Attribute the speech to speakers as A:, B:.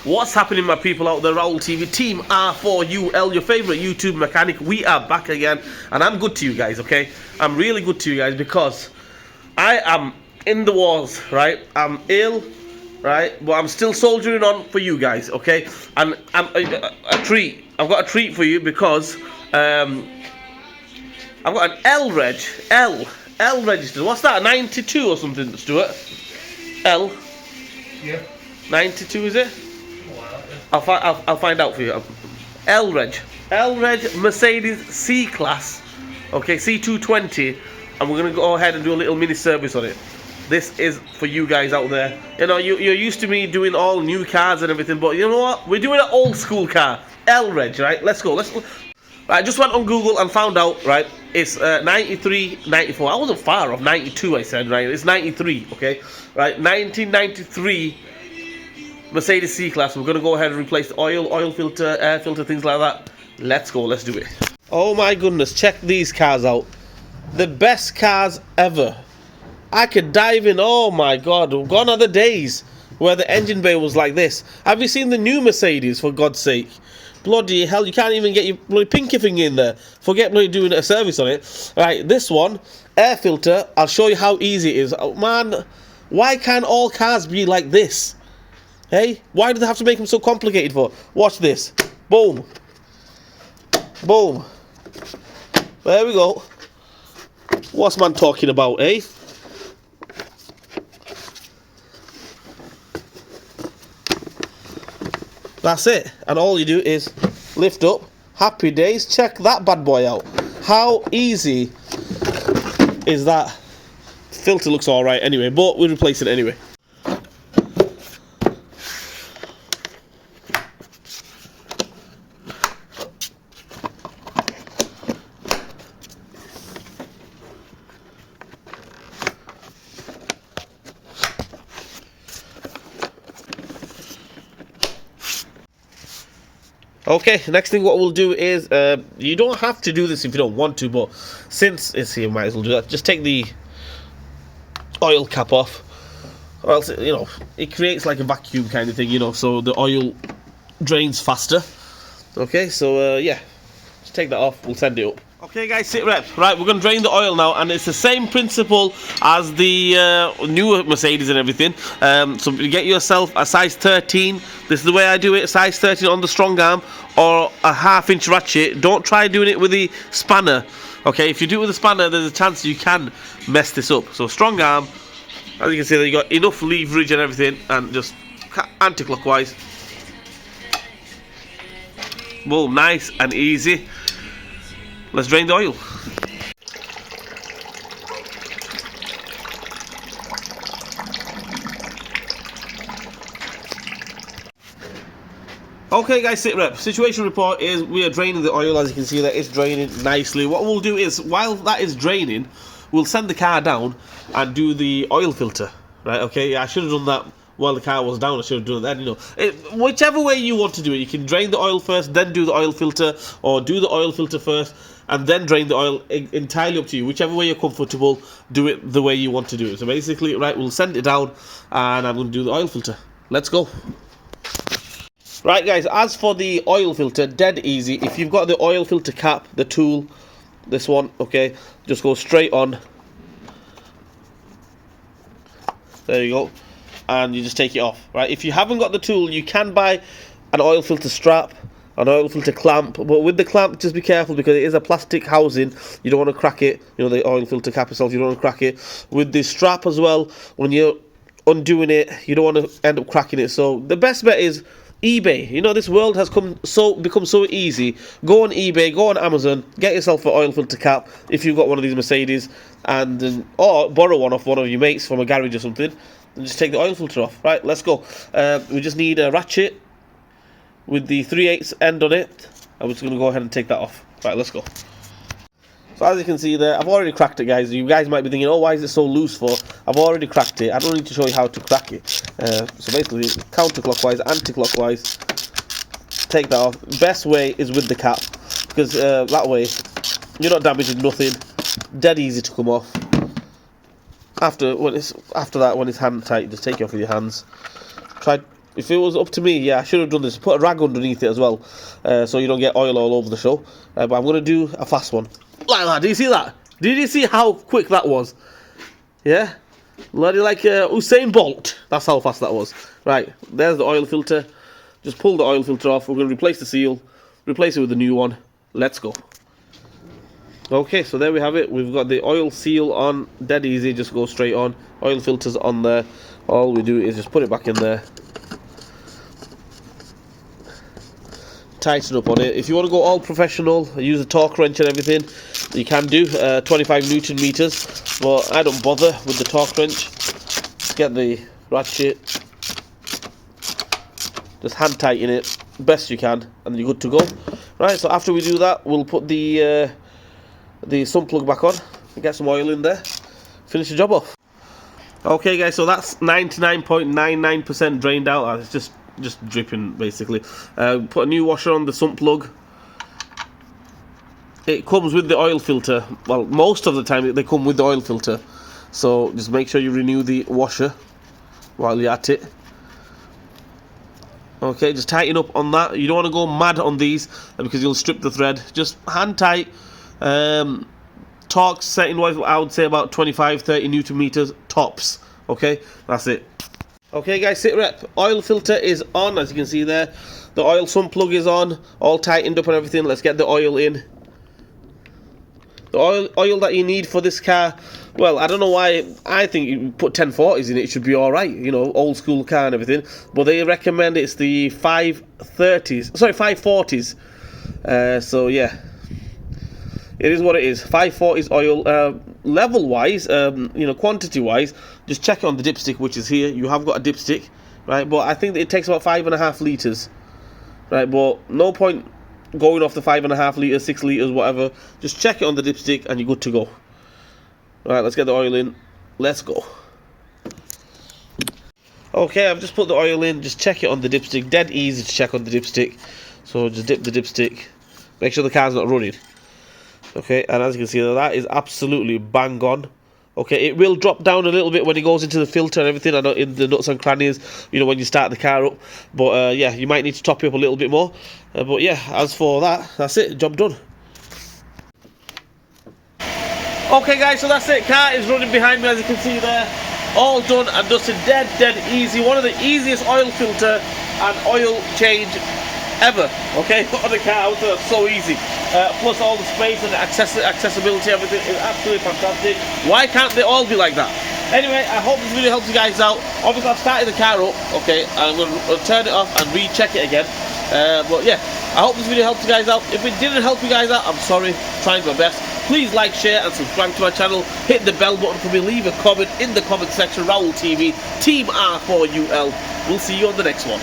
A: What's happening, my people out there? Raul TV, Team R4UL, your favorite YouTube mechanic. We are back again, and I'm good to you guys, okay? I'm really good to you guys because I am in the walls, right? I'm ill, right? But I'm still soldiering on for you guys, okay? And a treat. I've got a treat for you because I've got an L registered. What's that? 92 or something, Stuart? L.
B: Yeah.
A: 92 is it? I'll find out for you. L-Reg Mercedes C-Class, okay, C220, and we're gonna go ahead and do a little mini service on it. This is for you guys out there. You know, you're used to me doing all new cars and everything, but you know what? We're doing an old school car, L-Reg, right? Let's go. Right, I just went on Google and found out, right? It's 93, 94. I wasn't far off. 92, I said, right? It's 93, okay? Right, 1993. Mercedes C-Class. We're going to go ahead and replace the oil filter, air filter, things like that. Let's go, let's do it. Oh my goodness, check these cars out. The best cars ever. I could dive in, oh my god, gone are the days where the engine bay was like this. Have you seen the new Mercedes, for God's sake? Bloody hell, you can't even get your bloody pinky finger in there. Forget bloody doing a service on it. Right, this one, air filter, I'll show you how easy it is. Oh man, why can't all cars be like this? Hey, why do they have to make them so complicated for? Watch this. Boom. Boom. There we go. What's man talking about, eh? That's it. And all you do is lift up. Happy days. Check that bad boy out. How easy is that? Filter looks alright anyway, but we'll replace it anyway. Okay, next thing what we'll do is, you don't have to do this if you don't want to, but since it's here, might as well do that. Just take the oil cap off, or else, you know, it creates like a vacuum kind of thing, you know, so the oil drains faster. Okay, so yeah, just take that off, we'll send it up. Okay guys, sit rep. Right, we're going to drain the oil now, and it's the same principle as the newer Mercedes and everything. So you get yourself a size 13. This is the way I do it, size 13 on the strong arm, or a 1/2 inch ratchet. Don't try doing it with the spanner. Okay, if you do it with the spanner, there's a chance you can mess this up. So strong arm, as you can see, you got enough leverage and everything, and just anti-clockwise. Boom, nice and easy. Let's drain the oil. Okay guys, sit rep. Situation report is we are draining the oil. As you can see that it's draining nicely. What we'll do is, while that is draining, we'll send the car down and do the oil filter. Right, okay, yeah, I should have done that while the car was down. I should have done that, you know. Whichever way you want to do it, you can drain the oil first, then do the oil filter, or do the oil filter first and then drain the oil. Entirely up to you. Whichever way you're comfortable, do it the way you want to do it. So basically, right, we'll send it down, and I'm going to do the oil filter. Let's go. Right guys, as for the oil filter, dead easy. If you've got the oil filter cap, the tool, this one, okay, just go straight on. There you go. And you just take it off, right? If you haven't got the tool, you can buy an oil filter strap, an oil filter clamp, but with the clamp, just be careful because it is a plastic housing. You don't want to crack it, you know, the oil filter cap itself, you don't want to crack it. With the strap as well, when you're undoing it, you don't want to end up cracking it. So the best bet is eBay. You know, this world has become so easy. Go on eBay, go on Amazon, get yourself an oil filter cap if you've got one of these Mercedes, and or borrow one off one of your mates from a garage or something, and just take the oil filter off. Right, let's go. We just need a ratchet with the 3/8 end on it. I'm just going to go ahead and take that off. Right, let's go. So as you can see there, I've already cracked it, guys. You guys might be thinking, oh, why is it so loose for? I've already cracked it. I don't need to show you how to crack it. So basically, counterclockwise, anti-clockwise, take that off. Best way is with the cap, because that way you're not damaging nothing. Dead easy to come off. After that, when it's hand tight, just take it off with your hands. Try If it was up to me, yeah, I should have done this. Put a rag underneath it as well, so you don't get oil all over the show. But I'm going to do a fast one. Like that. Did you see that? Did you see how quick that was? Yeah? Bloody like Usain Bolt. That's how fast that was. Right, there's the oil filter. Just pull the oil filter off. We're going to replace the seal. Replace it with a new one. Let's go. Okay, so there we have it. We've got the oil seal on. Dead easy. Just go straight on. Oil filter's on there. All we do is just put it back in there. Tighten up on it. If you want to go all professional, use a torque wrench and everything, you can do 25 Newton meters, but I don't bother with the torque wrench. Just get the ratchet, just hand tighten it best you can, and then you're good to go. Right, so after we do that, we'll put the sump plug back on and get some oil in there, finish the job off. Okay guys, so that's 99.99% drained out. It's just dripping basically. Put a new washer on the sump plug. It comes with the oil filter. Well, most of the time they come with the oil filter, so just make sure you renew the washer while you're at it. Okay, just tighten up on that. You don't want to go mad on these because you'll strip the thread. Just hand tight. Torque setting wise, I would say about 25-30 Newton meters tops. Okay, that's it. Okay guys, sit rep. Oil filter is on, as you can see there. The oil sump plug is on, all tightened up and everything. Let's get the oil in. The oil that you need for this car, well, I don't know why. I think you put 1040s in it, it should be alright, you know, old school car and everything. But they recommend it's the 540s. So yeah, it is what it is. 540s oil. Level wise, you know, quantity wise, just check it on the dipstick, which is here. You have got a dipstick, right? But I think that it takes about 5.5 litres, right? But no point going off the 5.5 litres, 6 litres, whatever. Just check it on the dipstick and you're good to go. Right, let's get the oil in. Let's go. Okay, I've just put the oil in. Just check it on the dipstick. Dead easy to check on the dipstick. So just dip the dipstick. Make sure the car's not running. Okay, and as you can see, that is absolutely bang on. Okay, it will drop down a little bit when it goes into the filter and everything. I know in the nuts and crannies, you know, when you start the car up. But yeah, you might need to top it up a little bit more. But yeah, as for that, that's it. Job done. Okay, guys, so that's it. Car is running behind me, as you can see there. All done and dusted. Dead easy. One of the easiest oil filter and oil change ever. Okay, on the car, so easy. Plus all the space and the accessibility, everything is absolutely fantastic. Why can't they all be like that? Anyway, I hope this video helps you guys out. Obviously, I've started the car up, okay, and I'm going to turn it off and recheck it again. But yeah, I hope this video helped you guys out. If it didn't help you guys out, I'm sorry, trying my best. Please like, share and subscribe to my channel. Hit the bell button for me. Leave a comment in the comment section. Raoul TV, Team R4UL. We'll see you on the next one.